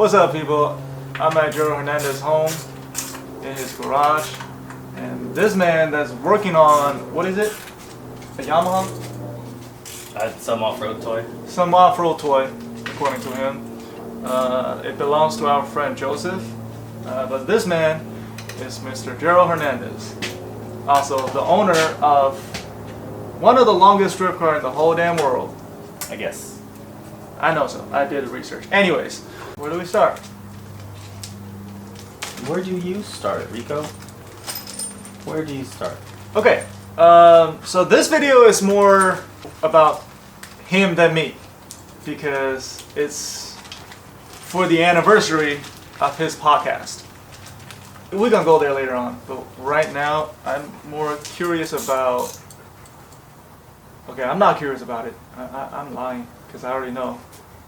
What's up, people? I'm at Gerald Hernandez's home in his garage, and this man that's working on, what is it? A Yamaha? Some off-road toy. Some off-road toy, according to him. It belongs to our friend Joseph, but this man is Mr. Gerald Hernandez, also the owner of one of the longest strip car in the whole damn world. I guess. I know so. I did the research. Anyways, where do we start? Where do you start, Rico? Where do you start? Okay, so this video is more about him than me, because it's for the anniversary of his podcast. We're gonna go there later on, but right now I'm more curious about... Okay, I'm not curious about it. I'm lying, because I already know.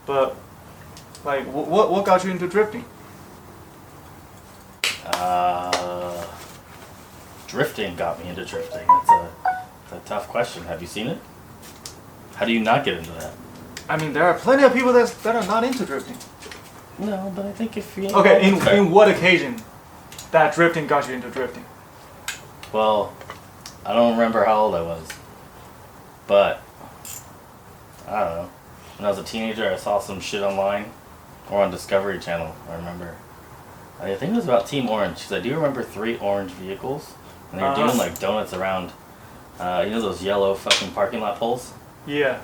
But, like, what got you into drifting? Drifting got me into drifting. It's a tough question. Have you seen it? How do you not get into that? I mean, there are plenty of people that are not into drifting. No, but I think if you... Okay, in what occasion that drifting got you into drifting? Well, I don't remember how old I was, but I don't know. When I was a teenager, I saw some shit online or on Discovery Channel. I remember. I think it was about Team Orange, because I do remember 3 orange vehicles, and they were doing like donuts around. You know those yellow fucking parking lot poles? Yeah.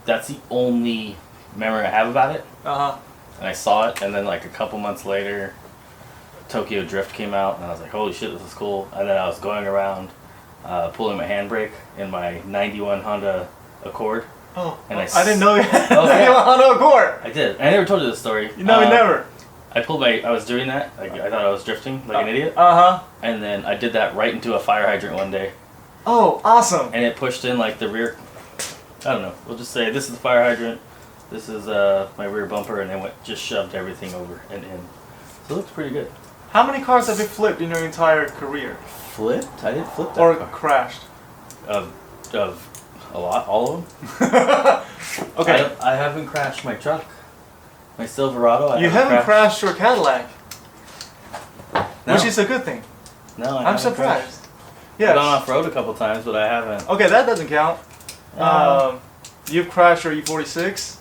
That's the only memory I have about it. And I saw it, and then like a couple months later, Tokyo Drift came out, and I was like, holy shit, this is cool. And then I was going around pulling my handbrake in my 91 Honda Accord. Oh, and I didn't know you had yeah. Honda Accord. I did. I never told you this story. No, never. I was doing that. I thought I was drifting like an idiot. And then I did that right into a fire hydrant one day. Oh, awesome. And it pushed in like the rear, I don't know, we'll just say this is the fire hydrant, this is my rear bumper, and then just shoved everything over and in. So it looks pretty good. How many cars have you flipped in your entire career? Flipped? I didn't flip that or car. Crashed? Of a lot, all of them. Okay. I haven't crashed my truck. My Silverado. You haven't crashed your Cadillac, no. which is a good thing. No, I'm surprised. Crashed. Yes. I've gone off road a couple times, but I haven't. Okay, that doesn't count. You've crashed your E46.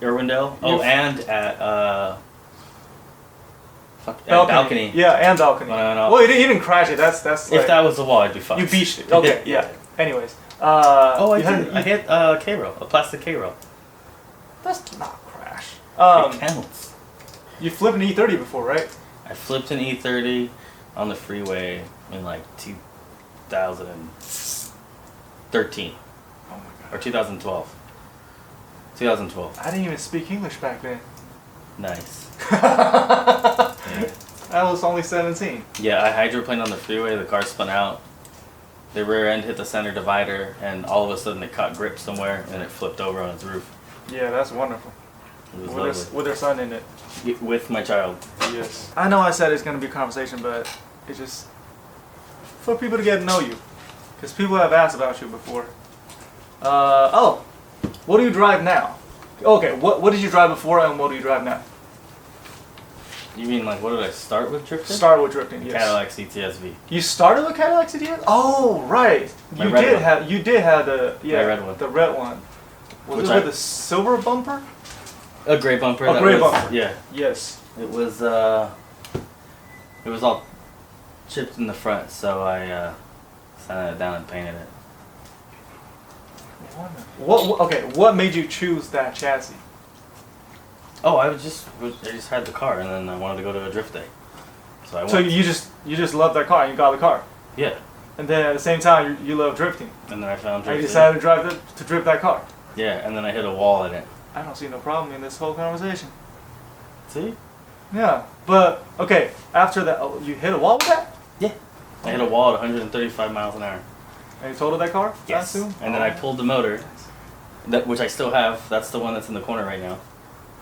Irwindale. Oh, and at Balcony. Yeah, and Balcony. No. Well, you didn't crash it. That's like, if that was the wall, I'd be fucked. You beached it. Okay, yeah. Anyways. I hit a K-rail, a plastic K-rail. That's not crash. It counts. You flipped an E30 before, right? I flipped an E30 on the freeway in like 2013. Oh my god. Or 2012. 2012. I didn't even speak English back then. Nice. Yeah. I was only 17. Yeah, I hydroplaned on the freeway, the car spun out. The rear end hit the center divider, and all of a sudden it caught grip somewhere, and it flipped over on its roof. Yeah, that's wonderful. It was lovely. With their son in it. With my child. Yes. I know I said it's going to be a conversation, but it's just for people to get to know you. Because people have asked about you before. What do you drive now? Okay, what did you drive before, and what do you drive now? You mean like, what did I start with drifting? Start with drifting, yes. Cadillac CTS-V. You started with Cadillac CTS? Oh, right. You did have the red one. The red one. Was it with a silver bumper? A gray bumper. A gray bumper. Yeah. Yes. It was all chipped in the front, so I sanded it down and painted it. What made you choose that chassis? Oh, I just had the car, and then I wanted to go to a drift day, so I went. So you just loved that car, and you got the car. Yeah. And then at the same time, you love drifting. And then I found drifting. And you decided to drift that car. Yeah, and then I hit a wall in it. I don't see no problem in this whole conversation. See? Yeah, but okay. After that, you hit a wall with that? Yeah. I hit a wall at 135 miles an hour. And you totaled that car? Yes. And then I pulled the motor, which I still have. That's the one that's in the corner right now.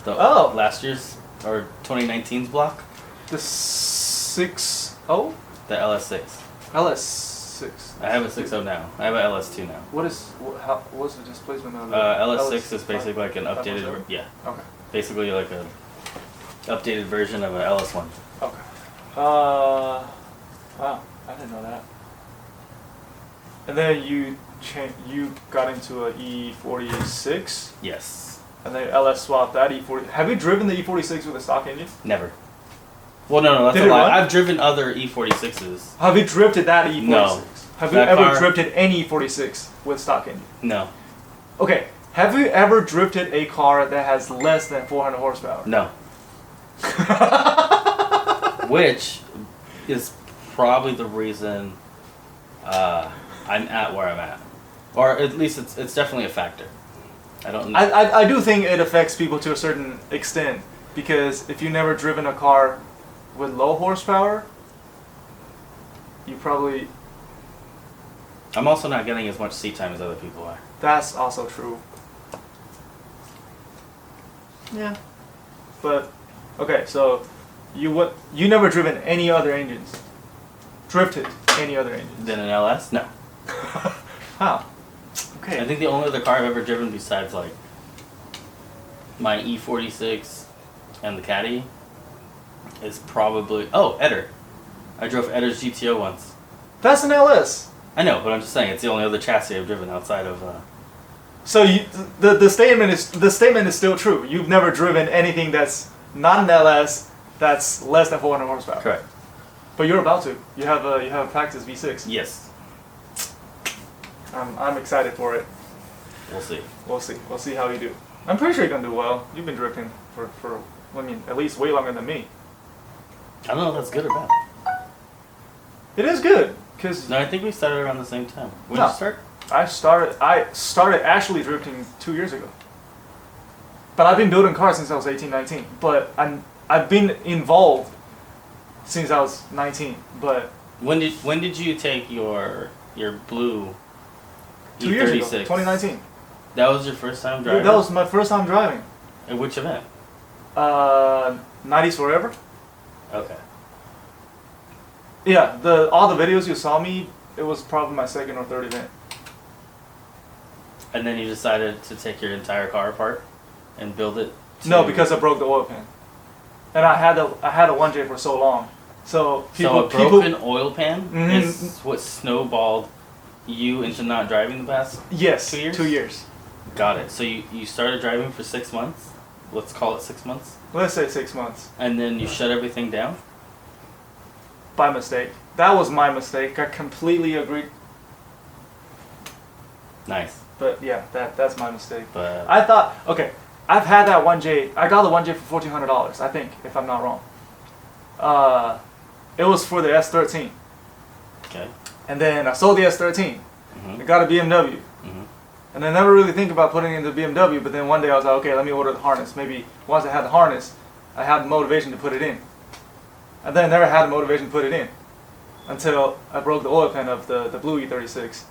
Last year's or 2019's block. The 6.0? The LS6. LS6. I have a 6.0 now. I have a LS2 now. What's the displacement of the LS6 is basically like an updated, yeah. Okay. Basically like a Updated version of an LS1. Okay. Wow, I didn't know that. And then you got into a E46, Yes. and then LS swapped that E40. Have you driven the E46 with a stock engine? Never. Well, no, that's Did a it lie. run? I've driven other E46s. Have you drifted that E46? No. Have you That ever car- drifted any E46 with stock engine? No. Okay. Have you ever drifted a car that has less than 400 horsepower? No. Which is probably the reason I'm at where I'm at. Or at least it's definitely a factor. I don't know. I do think it affects people to a certain extent, because if you've never driven a car with low horsepower, you probably... I'm also not getting as much seat time as other people are. That's also true. Yeah. But, okay, so you never driven any other engines? Drifted any other engines? Then an LS? No. How? Okay. I think the only other car I've ever driven besides like my E46 and the Caddy is probably Eder. I drove Eder's GTO once. That's an LS. I know, but I'm just saying it's the only other chassis I've driven outside of. So the statement is still true. You've never driven anything that's not an LS that's less than 400 horsepower. Correct. But you're about to. You have a practice V6. Yes. I'm excited for it. We'll see. We'll see how you do. I'm pretty sure you're gonna do well. You've been drifting for at least way longer than me. I don't know if that's good or bad. It is good, cause No, I think we started around the same time. When No. did you start? I started actually drifting 2 years ago. But I've been building cars since I was 18, 19. But I've been involved since I was 19. But When did you take your blue 2 years ago, E36? 2019. That was your first time driving? That was my first time driving. At which event? 90s Forever. Okay. Yeah, all the videos you saw me, it was probably my second or third event. And then you decided to take your entire car apart and build it? No, because I broke the oil pan, and I had a 1J for so long. So So a broken oil pan Mhm. is what snowballed you into not driving the past? Yes, 2 years? 2 years. Got it. So you started driving for 6 months? Let's call it 6 months? Let's say 6 months. And then you shut everything down? By mistake. That was my mistake. I completely agree. Nice. But yeah, that's my mistake. But I thought, okay, I've had that 1J. I got the 1J for $1,400, I think, if I'm not wrong. It was for the S13. okay. And then I sold the S13. Mm-hmm. I got a BMW. Mm-hmm. And I never really think about putting it in the BMW, but then one day I was like, okay, let me order the harness. Maybe once I had the harness, I had the motivation to put it in. And then I never had the motivation to put it in until I broke the oil pan of the blue E36.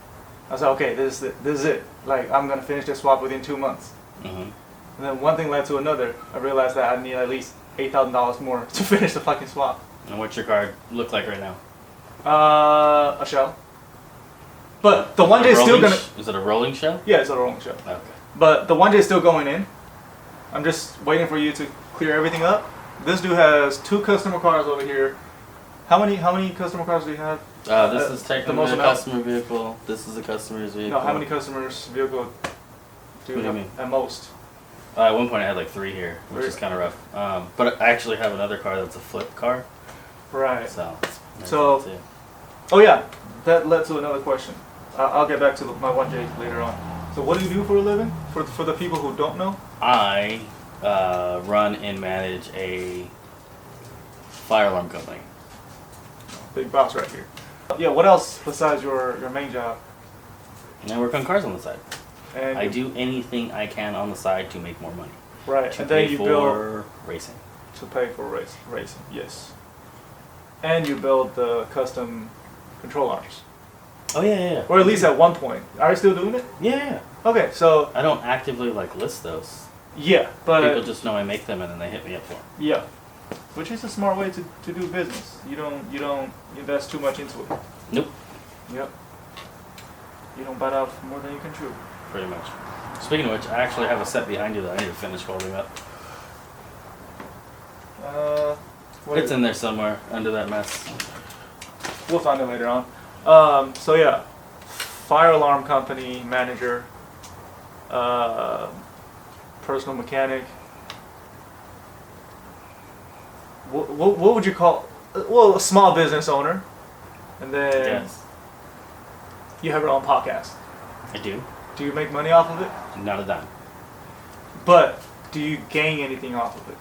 I was like, okay, this is it. Like, I'm going to finish this swap within 2 months. Mm-hmm. And then one thing led to another. I realized that I need at least $8,000 more to finish the fucking swap. And what's your car look like right now? A shell. But the 1J is still Rolling going to... Is it a rolling shell? Yeah, it's a rolling shell. Okay. But the 1J is still going in. I'm just waiting for you to clear everything up. This dude has 2 customer cars over here. How many customer cars do you have? This is the technically most a amount. customer vehicle. This is a customer's vehicle. No, how many customers' vehicle do What do you you have mean? at most? At one point I had like 3 here, which is Three. kind of rough. But I actually have another car that's a flip car. Right. So. there's So- that too. Oh yeah, that led to another question. I'll get back to my 1J later on. So what do you do for a living? For the people who don't know? I run and manage a fire alarm company. Big boss right here. Yeah, what else besides your main job? And I work on cars on the side. And I do anything I can on the side to make more money. right, To and then pay you for build racing. to pay for racing. Yes. And you build the custom control arms, Oh yeah. or at least at one point. Are you still doing it? Yeah. Okay, so I don't actively like list those. yeah, but People just know I make them and then they hit me up for them. yeah, which is a smart way to do business. You don't invest too much into it. Nope. Yep. You don't bite off more than you can chew. Pretty much. Speaking of which, I actually have a set behind you that I need to finish holding up. What It's is in there somewhere under that mess. We'll find it later on. So yeah, fire alarm company manager, personal mechanic. What would you call? Well, a small business owner, and then Yes, you have your own podcast. I do. Do you make money off of it? Not a dime. But do you gain anything off of it?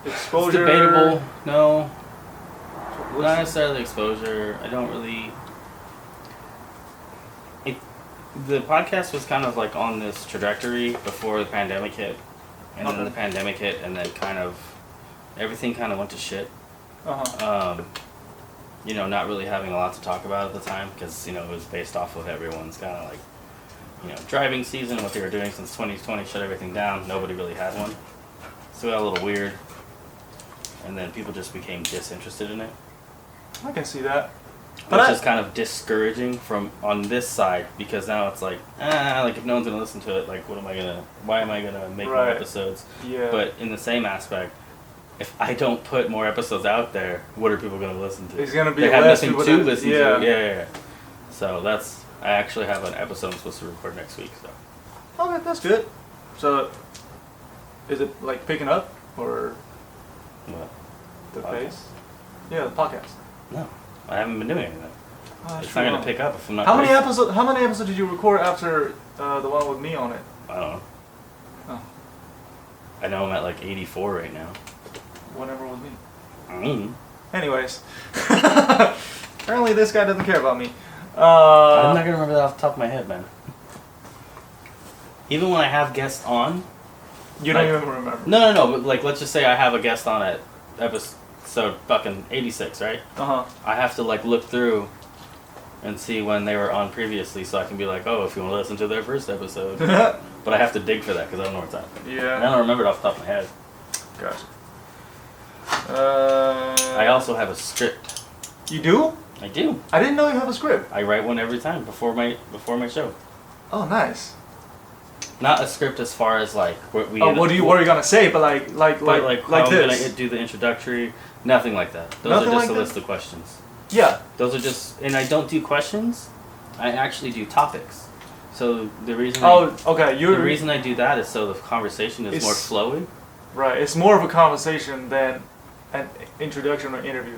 It's Exposure. debatable. No, What's- not necessarily exposure. I don't really. The podcast was kind of like on this trajectory before the pandemic hit, and then Okay. the pandemic hit, and then kind of everything kind of went to shit. Uh-huh. Not really having a lot to talk about at the time because it was based off of everyone's kind of like driving season, what they were doing since 2020 shut everything down. Nobody really had one, so it got a little weird, and then people just became disinterested in it. I can see that. Which is kind of discouraging from on this side because now it's like if no one's gonna listen to it, like why am I gonna make more Right. episodes? Yeah. But in the same aspect, if I don't put more episodes out there, what are people gonna listen to? It's gonna be They have less nothing people to that- listen yeah. to. Yeah. So I actually have an episode I'm supposed to record next week. So Okay, that's good. So, is it like picking up or what? the Podcast? pace? Yeah, the podcast. No, I haven't been doing anything. Oh, that's It's not gonna true. pick up if I'm not. How many racing. episodes? How many episodes did you record after the one with me on it? I don't know. Oh, I know I'm at like 84 right now. whatever with me. Mm. Anyways, apparently this guy doesn't care about me. I'm not gonna remember that off the top of my head, man. Even when I have guests on, You don't like- even remember. no, but like let's just say I have a guest on at episode fucking 86, right? Uh I have to like look through and see when they were on previously, so I can be like, oh, if you want to listen to their first episode. huh. But I have to dig for that because I don't know what's happening. And I Yeah. don't remember it off the top of my head. Gotcha. I also have a script. You do? I do. I didn't know you have a script. I write one every time before my show. Oh, nice. Not a script as far as like what we. Oh, what are you gonna say? But like how I'm this. gonna do the introductory. Nothing like that. Those Nothing are just like a that? list of questions. Yeah. Those are just, and I don't do questions. I actually do topics. So the reason. Oh, okay. the reason I do that is so the conversation is It's- more flowy. Right. It's more of a conversation than an introduction or interview.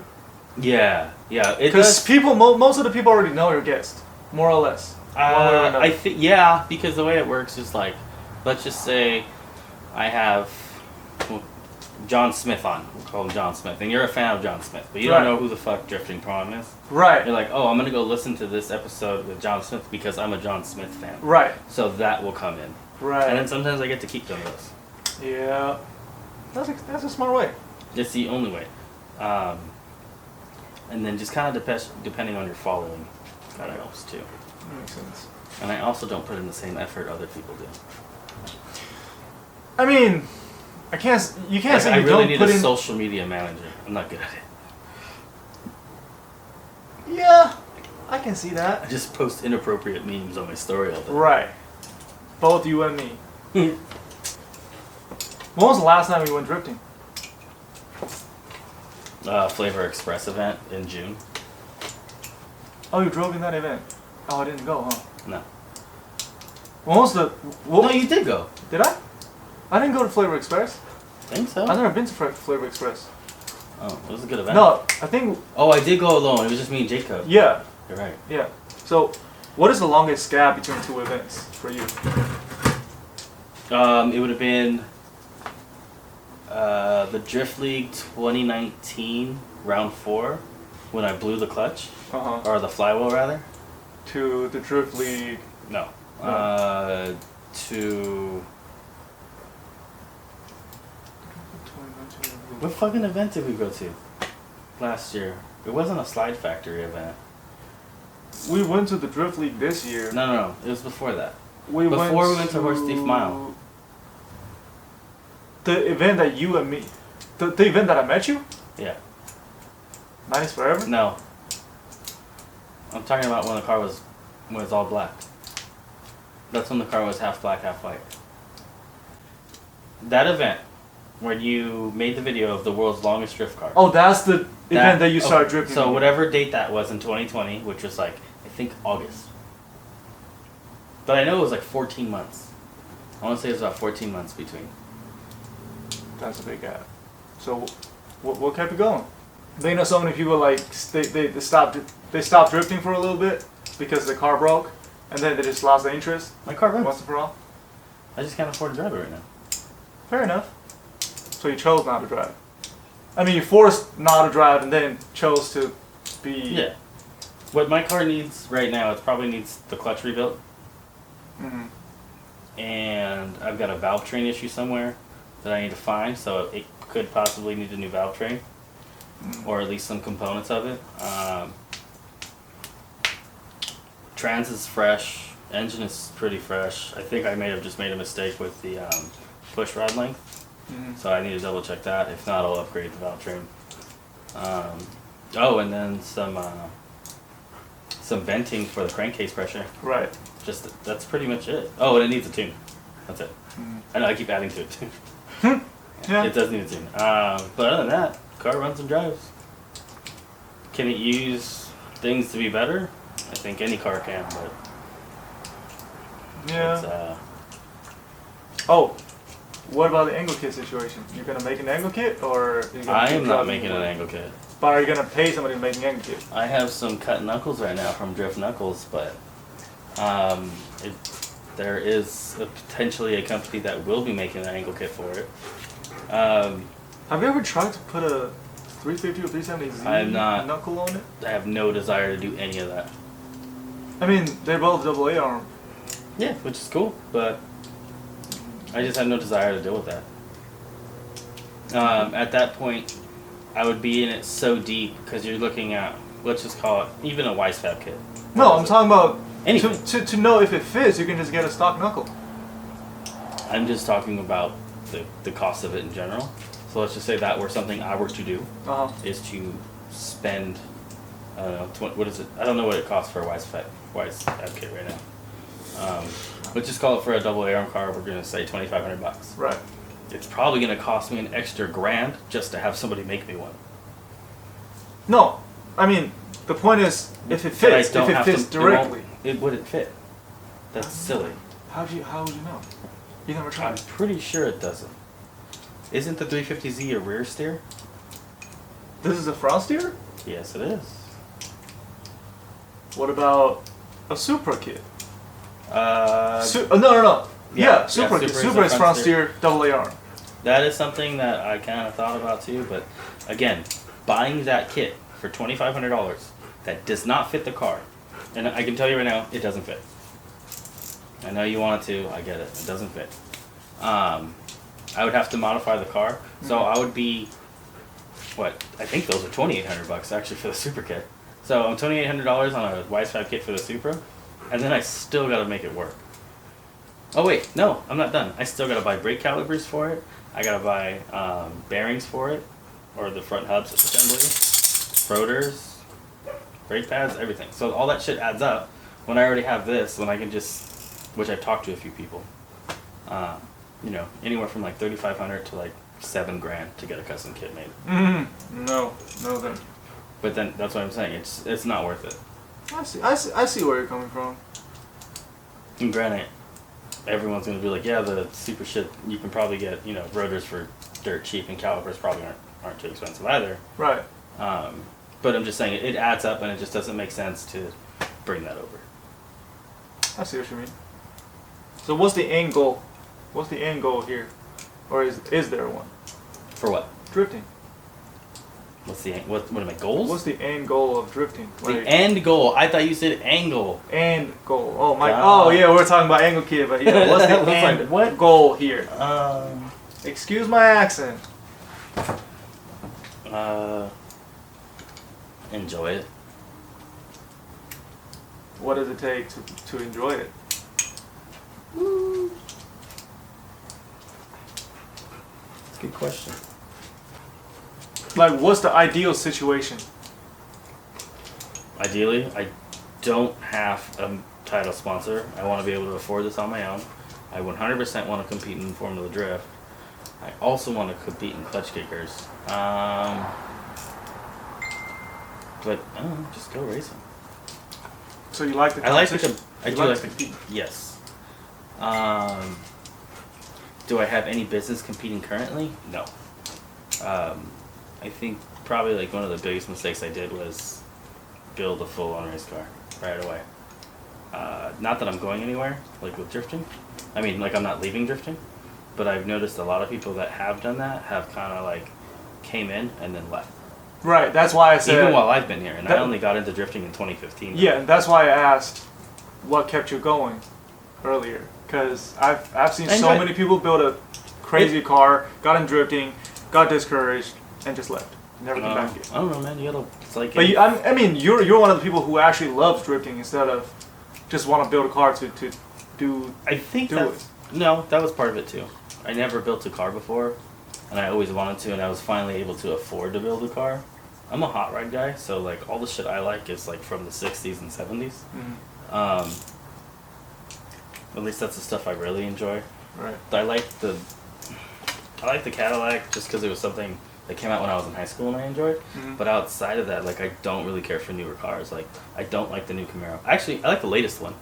Yeah. It Because does. most of the people already know your guest, more or less. One way or another. I think because the way it works is like, let's just say, I have John Smith on. We'll call him John Smith, and you're a fan of John Smith, but you Right. don't know who the fuck Drifting Prom is. Right. You're like, oh, I'm gonna go listen to this episode with John Smith because I'm a John Smith fan. Right. So that will come in, Right. and then sometimes I get to keep doing those. Yeah. That's a smart way. It's the only way. And then just kind of depending on your following, kind of helps too. That makes sense. And I also don't put in the same effort other people do. I mean, you can't Like, say I you really don't need put a in. social media manager. I'm not good at it. Yeah, I can see I that. just post inappropriate memes on my story all day. Right. Both you and me. When was the last time we went drifting? Flavor Express event in June. Oh, you drove in that event. Oh, I didn't go, huh? No. When was the? No, What, you did go. did I? I didn't go to Flavor Express. I think so. I've never been to Flavor Express. Oh, it was a good event. No, I think. Oh, I did go alone. It was just me and Jacob. Yeah, You're right. yeah. So, what is the longest gap between two events for you? It would have been the Drift League 2019 round 4 when I blew the clutch Uh huh. or the flywheel rather. To the Drift League. No. No. To what fucking event did we go to last year? It wasn't a Slide Factory event. We went to the Drift League this year. No. It was before that. We Before we went to Horse Thief Mile. The event that you and me. The event that I met you? Yeah. 90s Forever? No. I'm talking about when the car was all black. That's when the car was half black, half white. that event when you made the video of the world's longest drift car. Oh, that's the event that you started drifting. So again. whatever date that was in 2020, which was like I think August. But I know it was like 14 months. I want to say it was about 14 months between. That's a big gap. So, what kept it going? You know, so many people like they stopped drifting for a little bit because the car broke, and then they just lost the interest My car runs. once and for all. I just can't afford to drive it right now. Fair enough. So you chose not to drive. I mean, you forced not to drive and then chose to be. Yeah. What my car needs right now, it probably needs the clutch rebuilt. Mhm. And I've got a valve train issue somewhere that I need to find, so it could possibly need a new valve train, or at least some components of it. Trans is fresh, engine is pretty fresh. I think I may have just made a mistake with the push rod length, Mhm. so I need to double check that. If not, I'll upgrade the valve train. Oh, and then some venting for the crankcase pressure. Right. Just that's pretty much it. Oh, and it needs a tune. That's it. Mhm. I know I keep adding to it too. Yeah. It does need a tune. But other than that, car runs and drives. Can it use things to be better? I think any car can, but Yeah. it's Oh, what about the angle kit situation? You're gonna make an angle kit, or you're gonna I keep am not driving making an one? angle kit. But are you gonna pay somebody to make an angle kit? I have some cut knuckles right now from Drift Knuckles, but there is potentially a company that will be making an angle kit for it. Have you ever tried to put a 350 or 370Z I have not. knuckle on it? I have no desire to do any of that. I mean, they're both AA arm. Yeah, which is cool, but I just have no desire to deal with that. At that point, I would be in it so deep because you're looking at, let's just call it, even a Weissfab kit. No, I'm talking about Anything. to know if it fits. You can just get a stock knuckle. I'm just talking about the cost of it in general. So let's just say that were something I were to do, Uh huh. is to spend, I don't know, what is it? I don't know what it costs for a Weissfab kit right now. Let's just call it for a AA arm car, we're going to say $2,500. Right. It's probably going to cost me an extra $1,000 just to have somebody make me one. No, I mean the point is if it But I fits. don't If it have fits to, it won't- directly. It wouldn't fit. That's silly. How would you know? You never I'm tried. pretty sure it doesn't. Isn't the 350Z a rear steer? This is a front steer. Yes, it is. What about a Supra kit? Uh, No. Yeah, Yeah, yeah, Supra kit. Supra is Supra a is front front steer, AA arm. That is something that I kind of thought about too, but again, buying that kit for $2,500 that does not fit the car, and I can tell you right now, it doesn't fit. I know you want it to, I get it, it doesn't fit. I would have to modify the car, so I would be, I think those are $2,800 actually for the Supra kit. So I'm $2,800 on a Weissfab kit for the Supra, and then I still got to make it work. Oh wait, no, I'm not done. I still gotta buy brake calipers for it. I gotta buy bearings for it, or the front hubs assembly, rotors, brake pads, everything. So all that shit adds up. When I already have this, then I can just, which I've talked to a few people, anywhere from like $3,500 to like $7,000 to get a custom kit made. No, then. But then that's what I'm saying. It's not worth it. I see where you're coming from. And granted, everyone's gonna be like, yeah, the super shit, you can probably get, rotors for dirt cheap, and calipers probably aren't too expensive either. Right. But I'm just saying, it adds up, and it just doesn't make sense to bring that over. I see what you mean. So what's the end goal? What's the end goal here? Or is there one? For what? Drifting. What are my goals? What's the end goal of drifting? The end goal? I thought you said angle. End goal. Oh my. Ah. Oh yeah, we're talking about angle kit, but yeah, what's the I was end like, what? goal here? Excuse my accent. Enjoy it. What does it take to enjoy it? That's a good question. Like, what's the ideal situation? Ideally, I don't have a title sponsor. I want to be able to afford this on my own. I 100% want to compete in Formula Drift. I also want to compete in clutch kickers. But I don't know, just go racing. So you like the I like the. competition? I You do like like to the. compete? Yes. Do I have any business competing currently? No. I think probably like one of the biggest mistakes I did was build a full-on race car right away. Not that I'm going anywhere, like with drifting. I mean, like I'm not leaving drifting, but I've noticed a lot of people that have done that have kind of like came in and then left. Right. That's why I said. Even while I've been here, and I that- only got into drifting in 2015. Yeah, and that's why I asked what kept you going earlier. Because I've seen I so enjoy it. many people build a crazy car, got in drifting, got discouraged, and just left. Never came back here. I don't know, man. You gotta. It's like. But I mean, you're one of the people who actually loves drifting instead of just want to build a car to do. I think do that's, no, that was part of it too. I never built a car before, and I always wanted to, and I was finally able to afford to build a car. I'm a hot rod guy, so like all the shit I like is like from the 60s and 70s. Mhm. At least that's the stuff I really enjoy. Right. I like the Cadillac just because it was something that came out when I was in high school and I enjoyed. Mhm. But outside of that, like I don't really care for newer cars. Like I don't like the new Camaro. Actually, I like the latest one.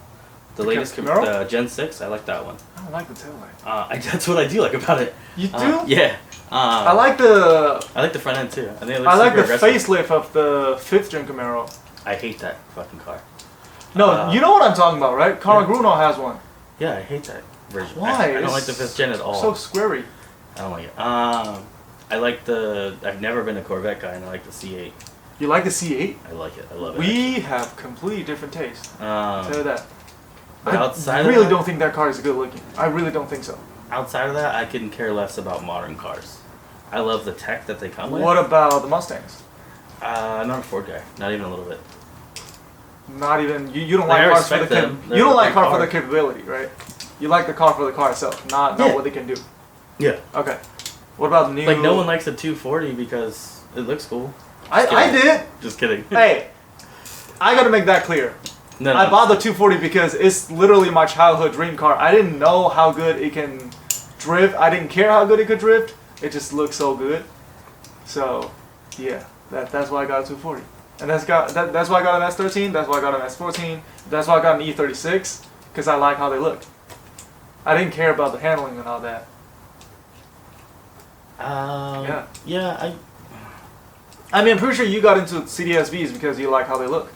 The latest Camaro? the Gen 6. I like that one. I don't like the taillight. That's what I do like about it. You do? Yeah. I like the I like the front end too. I think it looks I like super the aggressive. facelift of the 5th gen Camaro. I hate that fucking car. No, you know what I'm talking about, right? Carl yeah. Gruno has one. Yeah, I hate that version. Why? I don't like the It's 5th gen at all. So squarey. I don't like it. I like the. I've never been a Corvette guy, and I like the C8. You like the C8? I like it. I love it. We have completely different tastes. I'll tell you that. But I outside of really that- don't think that car is good looking. I really don't think so. Outside of that, I couldn't care less about modern cars. I love the tech that they come with. What about the Mustangs? I'm not a Ford guy. Not even a little bit. Not even you don't Like, I like cars for the respect them. you They're don't a like big car for car. the capability, right? You like the car for the car itself, not Yeah. what they can do. Yeah. Okay. What about the new? Like no one likes a 240 because it looks cool. I kidding. did. Just kidding. Hey, I gotta make that clear. No, I bought the 240 because it's literally my childhood dream car. I didn't know how good it can drift. I didn't care how good it could drift. It just looked so good. So, yeah, that's why I got a 240. And that's why I got an S13. That's why I got an S14. That's why I got an E36 because I like how they look. I didn't care about the handling and all that. Yeah. Yeah, I mean, I'm pretty sure you got into CDSVs because you like how they look.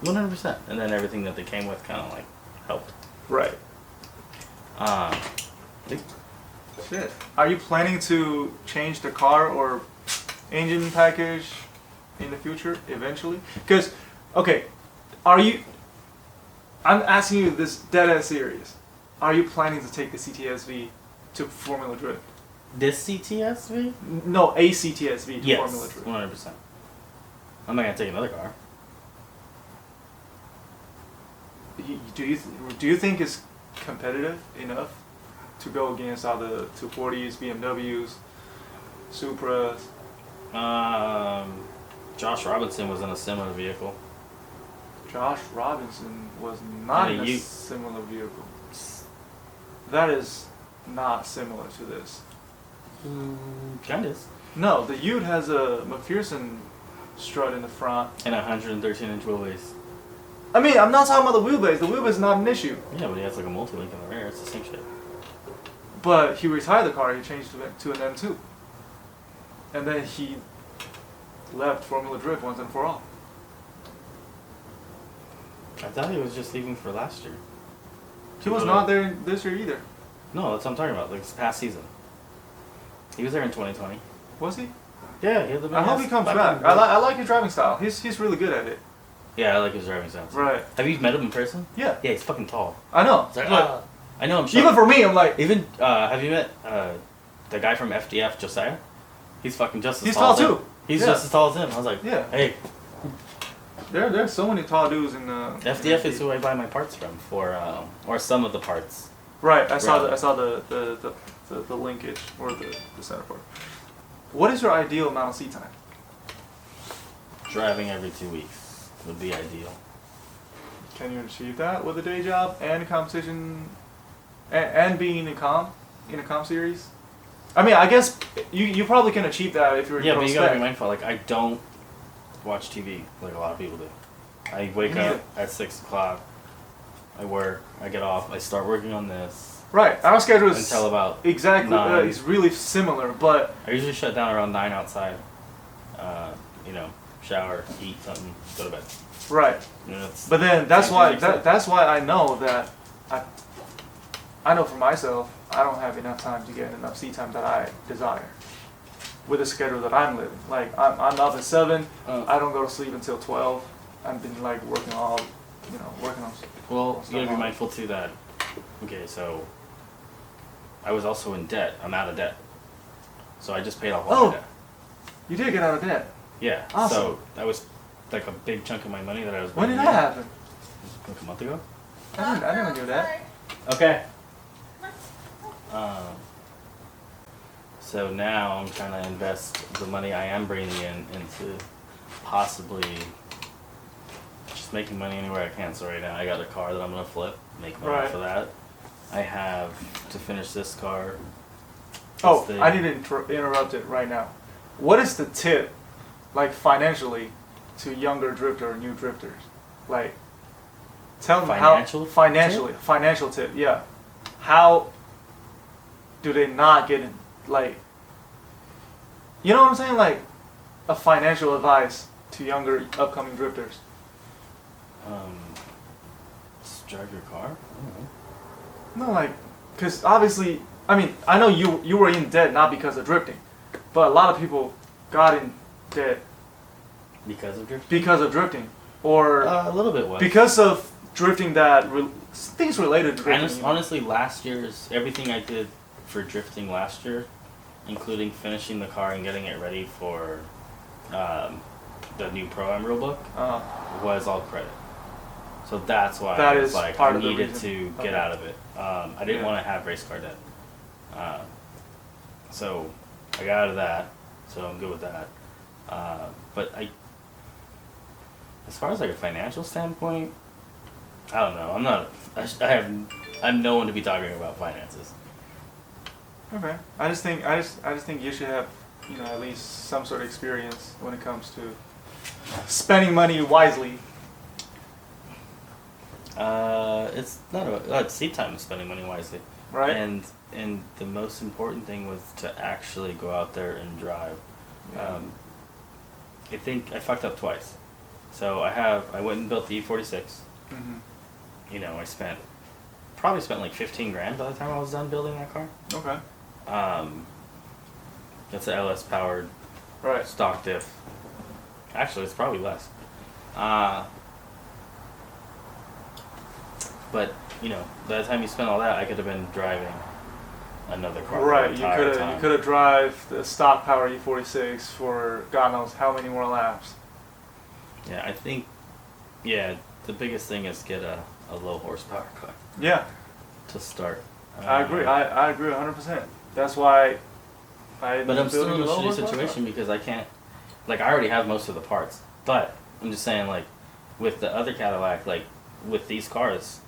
100%. And then everything that they came with kind of like helped. Right. They- Shit. Are you planning to change the car or engine package in the future eventually? Because, okay, I'm asking you this dead ass serious. Are you planning to take the CTSV to Formula Drift? This CTSV? No, a CTSV to Yes, Formula Drift. 100%. I'm not gonna take another car. Do you think it's competitive enough to go against all the 240s, BMWs, Supras? Josh Robinson was in a similar vehicle. Josh Robinson was not Yeah, in a you- similar vehicle. That is not similar to this. Kind of. No, the Ute has a McPherson strut in the front. And a 113-inch wheelbase. I mean, I'm not talking about the wheelbase. The wheelbase is not an issue. Yeah, but he has like a multi-link in the rear. It's the same shit. But he retired the car. He changed to an M2. And then he left Formula Drift once and for all. I thought he was just leaving for last year. He was not there this year either. No, that's what I'm talking about. Like this past season. He was there in 2020. Was he? Yeah, he had the I hope he comes back. I like his driving style. He's really good at it. Yeah, I like his driving style. Right. Have you met him in person? Yeah. Yeah, he's fucking tall. I know. It's like, But I know him. even for me, I'm like, Even have you met the guy from FDF, Josiah? He's fucking just as He's tall. tall as him. too. He's Yeah. just as tall as him. I was like, Yeah. hey, there's so many tall dudes in the FDF is who I buy my parts from for, or some of the parts. Right. I saw Rather. the linkage or the center part. What is your ideal amount of seat time? Driving every 2 weeks would be ideal. Can you achieve that with a day job and competition, and being in a comp series? I mean, I guess you probably can achieve that if you're Yeah, pro but you gotta spec. be mindful. Like, I don't watch TV like a lot of people do. I wake Me neither. up at 6 o'clock. I work. I get off. I start working on this Right. Our schedule is until about exactly 9. it's really similar, but I usually shut down around 9 outside. You know, shower, eat something, go to bed. right. You know, it's, But then that's Same why thing, except- that's why I know that I know for myself I don't have enough time to get enough seat time that I desire with the schedule that I'm living. Like I'm up at 7. I don't go to sleep until 12. I've been like working on. well, you gotta be on- mindful too that. Okay, so I was also in debt. I'm out of debt. So I just paid off all Oh. my debt. You did get out of debt. Yeah. Awesome. So that was like a big chunk of my money that I was. When did bringing that in. happen? Like a month ago. I didn't do that. Okay. Um, so now I'm trying to invest the money I am bringing in into possibly just making money anywhere I can. So right now I got a car that I'm gonna flip, make money Right. for that. I have to finish this car. Oh, This I thing. need to interrupt it right now. What is the tip, like financially, to younger drifter or new drifters? Like, tell them Financial how financial tip. Yeah, how do they not get in? Like, you know what I'm saying? Like, a financial advice to younger upcoming drifters. Just drive your car. I don't know. No, like, cause obviously, I mean, I know you were in debt not because of drifting, but a lot of people got in debt Because of drifting. because of drifting, or A little bit was. because of drifting that things related to drifting. Honest, honestly, last year's everything I did for drifting last year, including finishing the car and getting it ready for the new Pro-Am rule book, was all credit. So that's why That I was is like, part I of the needed reason. to get Okay. out of it. I didn't Yeah. want to have race car debt. So I got out of that. So I'm good with that. But as far as like a financial standpoint, I don't know. I'm not. I'm no one to be talking about finances. Okay, I just think you should have at least some sort of experience when it comes to spending money wisely. It's not about seat time is spending money wisely, Right. And the most important thing was to actually go out there and drive. Yeah. I think I fucked up twice. So I went and built the E46. Mhm. You know, probably spent like 15 grand by the time I was done building that car. Okay. That's a LS powered Right. stock diff. Actually, it's probably less. But by the time you spend all that, I could have been driving another car. Right. The You entire could time. have drive the stock power E46 for God knows how many more laps. Yeah, I think. Yeah, the biggest thing is get a low horsepower car Yeah. to start. I agree. I agree 100%. That's why I. But I'm still in a low shitty horsepower situation because I can't. Like, I already have most of the parts, but I'm just saying, like, with the other Cadillac, like, with these cars,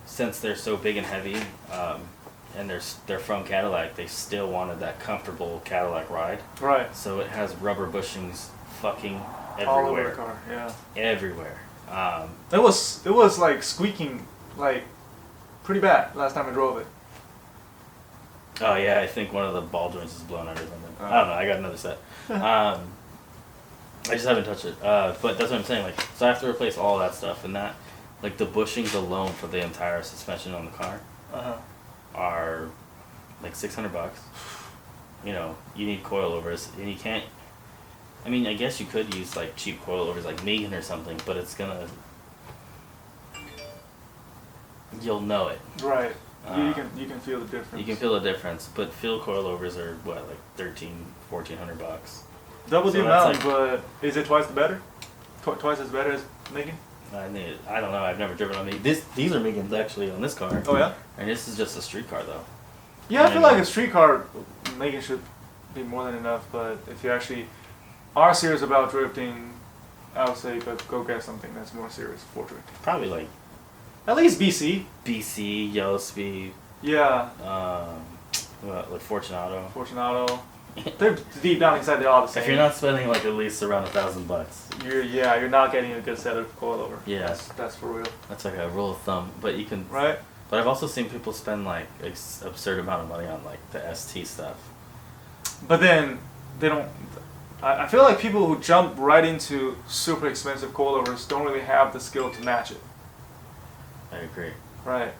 since they're so big and heavy, and they're from Cadillac, they still wanted that comfortable Cadillac ride. car. Right. So it has rubber bushings fucking everywhere. All over the car. Yeah. Everywhere. It was like squeaking like pretty bad last time I drove it. Oh yeah, I think one of the ball joints is blown out or something. Oh. I don't know. I got another set. I just haven't touched it. But that's what I'm saying. Like, so I have to replace all that stuff, and that, like, the bushings alone for the entire suspension on the car are like $600. You need coilovers, and you can't. I mean, I guess you could use like cheap coilovers like Megan or something, but it's gonna. You'll know it. Right. You Uh, can feel the difference. You can feel the difference, but field coilovers are what, like $1,400. Double so the that's amount, but is it twice the better? Twice as better as Megan? I don't know. I've never driven on me. These are Megans actually on this car. Oh yeah. And this is just a street car though. Yeah, I feel And- like a street car Megan should be more than enough. But if you actually are serious about drifting, I would say go get something that's more serious for drifting. Probably like At least BC. BC, Yellow Speed. Yeah. What, like Fortunato? Fortunato. They're deep down inside. They're all the same. If you're not spending like at least around $1,000, you're not getting a good set of coilover. Yeah. That's for real. that's like a rule of thumb. But you can. Right. But I've also seen people spend like absurd amount of money on like the ST stuff. But then they don't. I feel like people who jump right into super expensive coilovers don't really have the skill to match it. I agree. Right.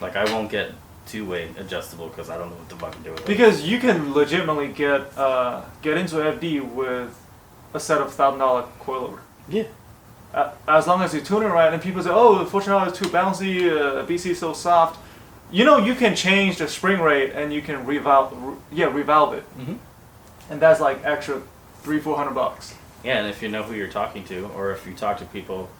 Like I won't get two-way adjustable because I don't know what to fucking do with it. Because you can legitimately get into FD with a set of $1,000 coilover. Yeah. As long as you tune it right, and people say, "Oh, the Fortunato is too bouncy, BC is so soft." You know, you can change the spring rate and you can revalve it, Mm-hmm. and that's like extra $300-400. Yeah, and if you know who you're talking to, or if you talk to people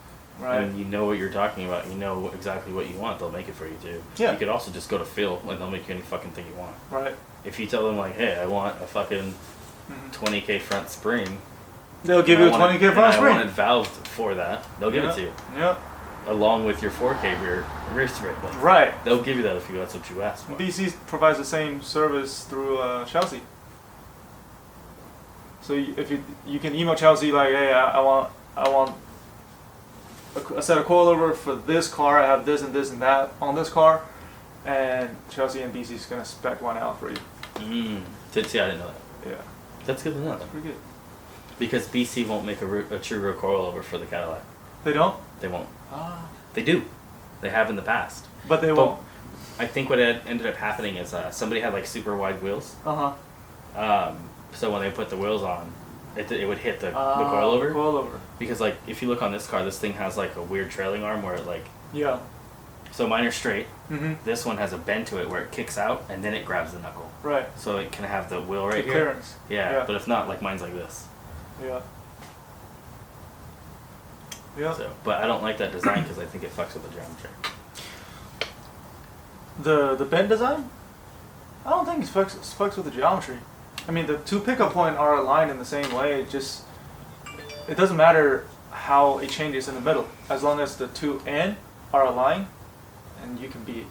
Right. and you know what you're talking about, you know exactly what you want, they'll make it for you too. Yeah. You could also just go to Phil and they'll make you any fucking thing you want. Right. If you tell them like, hey, I want a fucking Mhm. 20K front spring. They'll give and you a I want 20K it- front and spring. I want it valved for that. They'll give it to you. Yeah. Along with your 4K rear strip. Like, Right. they'll give you that if that's what you ask for. BC provides the same service through Chelsea. So if you can email Chelsea like, hey, I want a set of coilover for this car. I have this and that on this car, and Chelsea and BC is gonna spec one out for you. See, I didn't know that. Yeah, That's good to know. pretty good. Because BC won't make a true rear coilover for the Cadillac. They don't. They won't. Ah. They do. They have in the past. But they But won't. I think what ended up happening is somebody had like super wide wheels. Uh huh. So when they put the wheels on, it would hit the coilover. Coilover. Because like if you look on this car, this thing has like a weird trailing arm where it like. Yeah. So mine are straight. Mhm. This one has a bend to it where it kicks out and then it grabs the knuckle. Right. So it can have the wheel right The here. clearance. Yeah, Yeah. but if not, like mine's like this. Yeah. Yeah. So, but I don't like that design because I think it fucks with the geometry. The bend design? I don't think it fucks with the geometry. I mean, the two pickup point are aligned in the same way. It doesn't matter how it changes in the middle, as long as the two end are aligned, and you can be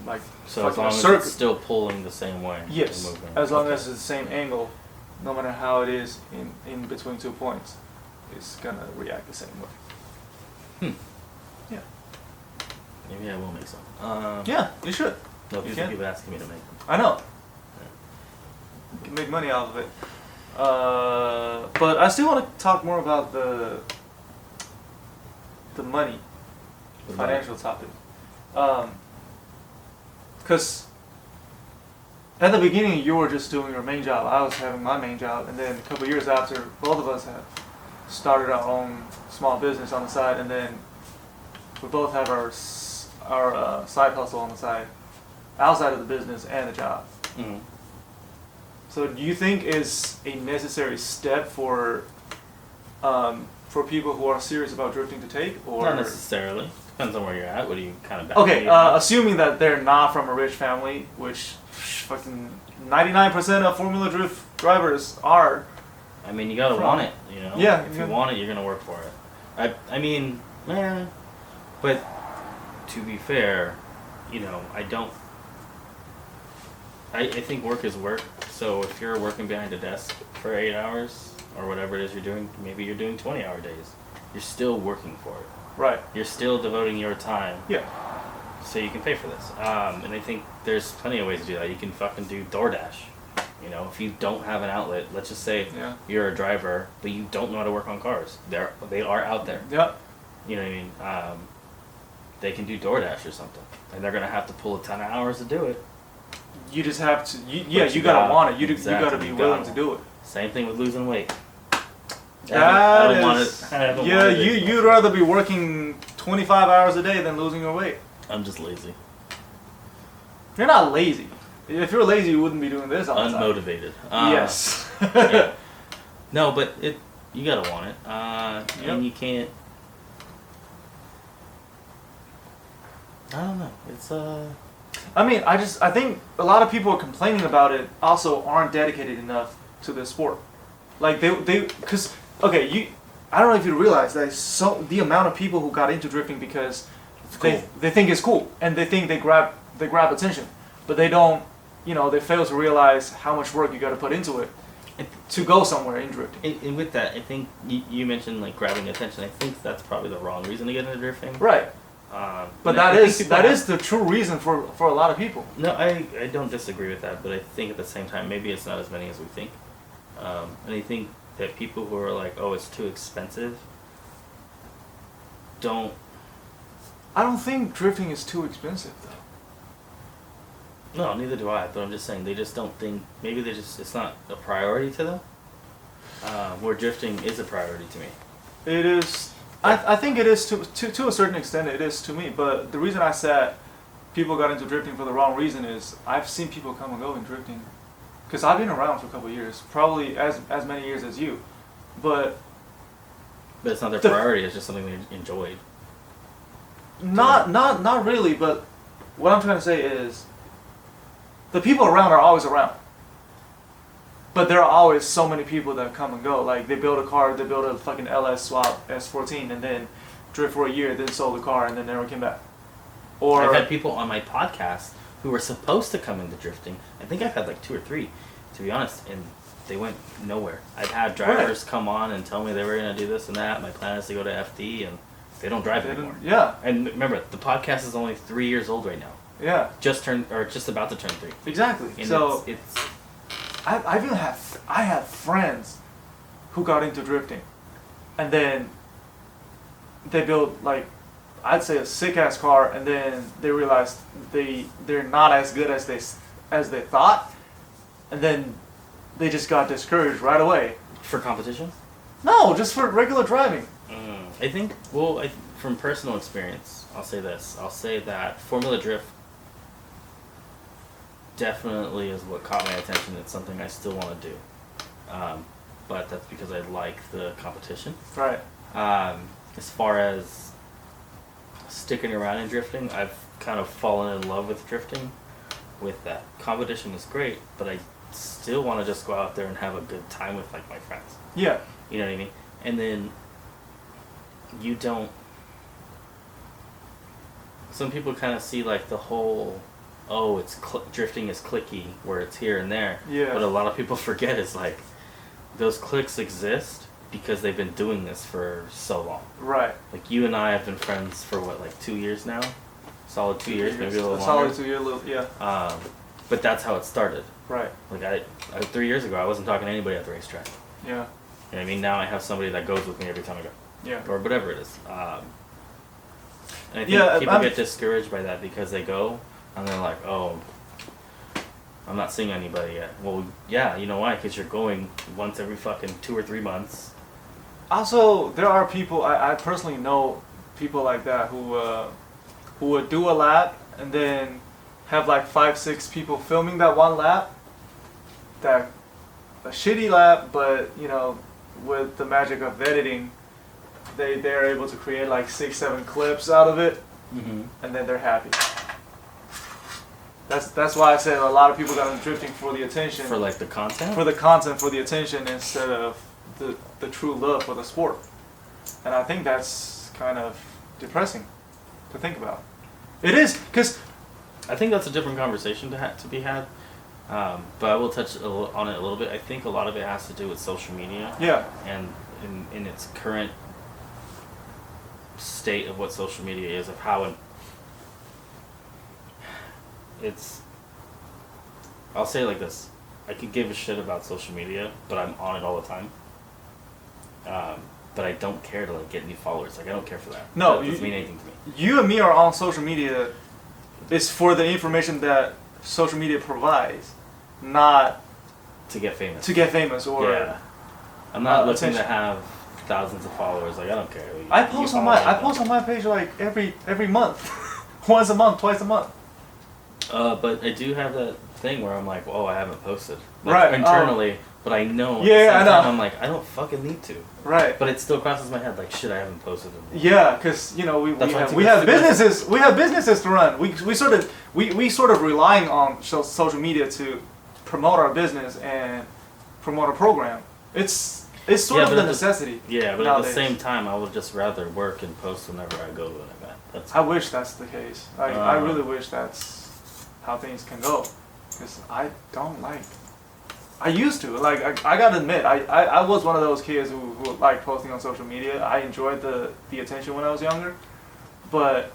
like So as fucking long a as circuit. it's still pulling the same way. Yes, and moving. as long Okay. as it's the same angle, no matter how it is in between 2 points, it's gonna react the same way. Yeah. Maybe I will make some. Yeah, you should. No, You people can. keep asking me to make them. I know. You can make money out of it. But I still want to talk more about the money, The financial topic. Because at the beginning you were just doing your main job. I was having my main job, and then a couple years after, both of us have started our own small business on the side, and then we both have our side hustle on the side, outside of the business and the job. Mm-hmm. So do you think is a necessary step for people who are serious about drifting to take, or Not necessarily. Depends on where you're at. What do you kind of okay, assuming that they're not from a rich family, which fucking 99% of Formula Drift drivers are. I mean, you gotta from- want it, you know? Yeah, If yeah. you want it, you're gonna work for it. I mean, but to be fair, you know, I think work is work. So if you're working behind a desk for 8 hours or whatever it is you're doing, maybe you're doing 20-hour days. You're still working for it. Right. You're still devoting your time. Yeah. So you can pay for this. And I think there's plenty of ways to do that. You can fucking do DoorDash. You know, if you don't have an outlet, let's just say Yeah. you're a driver, but you don't know how to work on cars. They are out there. Yeah. You know what I mean? They can do DoorDash or something. And they're going to have to pull a ton of hours to do it. You just have to. You you gotta gotta- want it. You exactly, gotta be you willing gotta to do it. Same thing with losing weight. That I don't want is- it. I don't yeah, want it. you'd rather be working 25 hours a day than losing your weight. I'm just lazy. You're not lazy. If you're lazy, you wouldn't be doing this all the time. Unmotivated. Yes. Yeah. No, but you gotta want it. Yep. And you can't. I don't know. It's I mean, I think a lot of people are complaining about it also aren't dedicated enough to the sport. Like because okay, I don't know if you realize that the amount of people who got into drifting because cool. they think it's cool and they think they grab attention, but they don't they fail to realize how much work you got to put into it to go somewhere in drifting. And with that, I think you mentioned like grabbing attention. I think that's probably the wrong reason to get into drifting. Right. But that is the true reason for a lot of people. No, I don't disagree with that, but I think at the same time maybe it's not as many as we think. And I think that people who are like, oh, it's too expensive, don't. I don't think drifting is too expensive though. No, neither do I. But I'm just saying they just don't think. Maybe it's not a priority to them. Where drifting is a priority to me. It is. I think it is to a certain extent. It is to me. But the reason I said people got into drifting for the wrong reason is I've seen people come and go in drifting. Because I've been around for a couple of years, probably as many years as you, but it's not their priority. It's just something they enjoyed. Not really. But what I'm trying to say is, the people around are always around. But there are always so many people that come and go. Like they build a car, they build a fucking LS swap S14, and then drift for a year, then sold the car, and then never came back. Or I've had people on my podcast who were supposed to come into drifting. I think I've had like 2 or 3, to be honest, and they went nowhere. I've had drivers come on and tell me they were going to do this and that. My plan is to go to FD, and they don't drive anymore. Yeah. And remember, the podcast is only 3 years old right now. Yeah. Just about to turn 3. Exactly. And so it's I have friends who got into drifting, and then they built like I'd say a sick ass car, and then they realized they're not as good as they thought, and then they just got discouraged right away. For competition? No, just for regular driving. I think from personal experience, I'll say this. I'll say that Formula Drift definitely is what caught my attention. It's something I still want to do, but that's because I like the competition. Right. As far as sticking around in drifting, I've kind of fallen in love with drifting. With that, competition is great, but I still want to just go out there and have a good time with like my friends. Yeah. You know what I mean? And then you don't. Some people kind of see like the whole. Oh, it's drifting is clicky, where it's here and there. Yeah. But a lot of people forget is like, those clicks exist because they've been doing this for so long. Right. Like you and I have been friends for what, like 2 years now? Solid 2 years, maybe a little longer. Solid 2 years, yeah. But that's how it started. Right. Like I 3 years ago, I wasn't talking to anybody at the racetrack. Yeah. You know what I mean? Now I have somebody that goes with me every time I go. Yeah. Or whatever it is. And I think people get discouraged by that because they go, and they're like, oh, I'm not seeing anybody yet. Well, yeah, you know why? Because you're going once every fucking 2 or 3 months. Also, there are people, I personally know people like that who would do a lap and then have like 5-6 people filming that one lap. A shitty lap, but with the magic of editing, they're able to create like 6-7 clips out of it, and then they're happy. That's why I said a lot of people got into drifting for the attention. For like the content? For the content, for the attention, instead of the true love for the sport. And I think that's kind of depressing to think about. It is, because I think that's a different conversation to be had. But I will touch on it a little bit. I think a lot of it has to do with social media. Yeah. And in its current state of what social media is, of how I'll say it like this. I could give a shit about social media, but I'm on it all the time. But I don't care to like get any followers. Like I don't care for that. No, that doesn't mean anything to me. You and me are on social media. It's for the information that social media provides, not to get famous. Or yeah. I'm not looking attention. to have thousands of followers. Like I don't care. I post on my page like every month, once a month, twice a month. But I do have that thing where I'm like, oh, I haven't posted. Like, right. Internally, but I know. Yeah, I know. I'm like, I don't fucking need to. Right. But it still crosses my head like, shit, I haven't posted. Yeah, because we have businesses. We have businesses to run. We sort of relying on social media to promote our business and promote a program. It's sort of the necessity. Yeah, but nowadays. At the same time, I would just rather work and post whenever I go to an event. I wish that's the case. I really wish that's how things can go. because I don't like. I used to like. I gotta admit, I was one of those kids who liked posting on social media. I enjoyed the attention when I was younger, but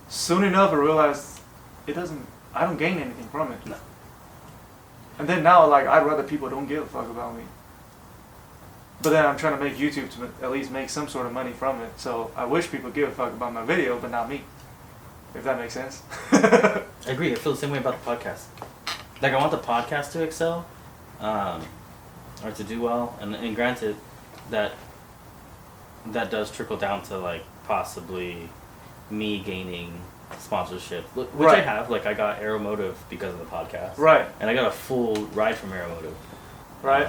soon enough I realized it doesn't. I don't gain anything from it. No. And then now, like, I'd rather people don't give a fuck about me. But then I'm trying to make YouTube to at least make some sort of money from it. So I wish people give a fuck about my video, but not me. If that makes sense. I agree. I feel the same way about the podcast. Like, I want the podcast to excel, or to do well, and granted, that does trickle down to, like, possibly me gaining sponsorship, which I Right. have. Like, I got Aeromotive because of the podcast. Right. And I got a full ride from Aeromotive. Right.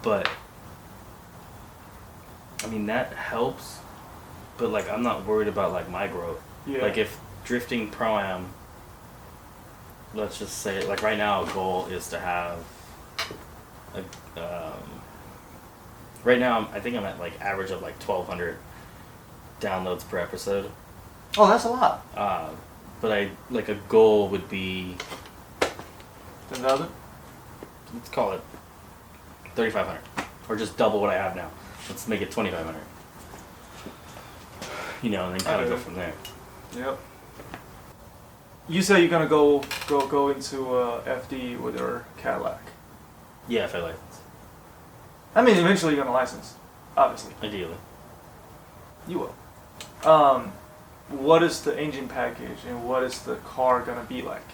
But, I mean, that helps, but, like, I'm not worried about, like, my growth. Yeah. Like, if drifting Pro-Am, let's just say, like, right now, a goal is to have right now, I think I'm at, like, average of, like, 1,200 downloads per episode. Oh, that's a lot. But like, a goal would be, 10,000? let's call it 3,500, or just double what I have now. Let's make it 2,500. You know, and then kind of go Okay. from there. Yep. You say you're gonna go into FD with your Cadillac. Yeah, if I license. I mean, eventually you're gonna license, obviously. Ideally. You will. What is the engine package and what is the car gonna be like?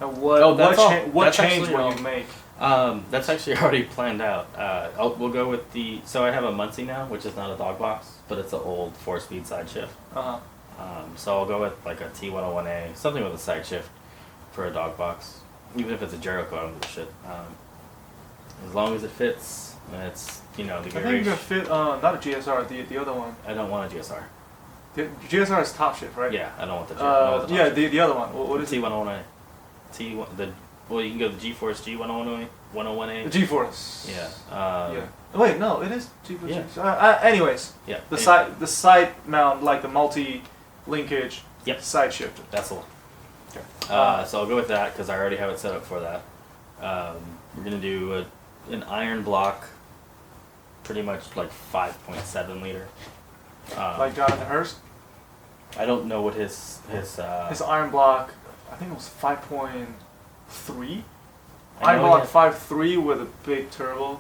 And what Oh, that's all. what That's change actually will all. you make? That's actually already planned out. We'll go with so I have a Muncie now, which is not a dog box, but it's an old 4-speed side shift. Uh-huh. So I'll go with like a T101A, something with a side shift for a dog box. Even if it's a Jericho, I don't give a shit. As long as it fits, and it's, the I gear think you're gonna fit not a GSR, the other one. I don't want a GSR. The GSR is top shift, right? Yeah, I don't want the GSR. Yeah, the other one. What is it? T101A. Well, you can go the GeForce G101A. 101A. The G-Force. Yeah. Yeah. Wait, no, it is G-Force. Yeah. Anyways, Yeah. the side mount, like the multi-linkage. Yep. Side shifted. That's the one. Okay. So I'll go with that because I already have it set up for that. We're gonna do an iron block, pretty much like 5.7 liter. Like Jonathan Hurst. I don't know what his His iron block, I think it was 5.3. I Iron know block he 5.3 with a big turbo.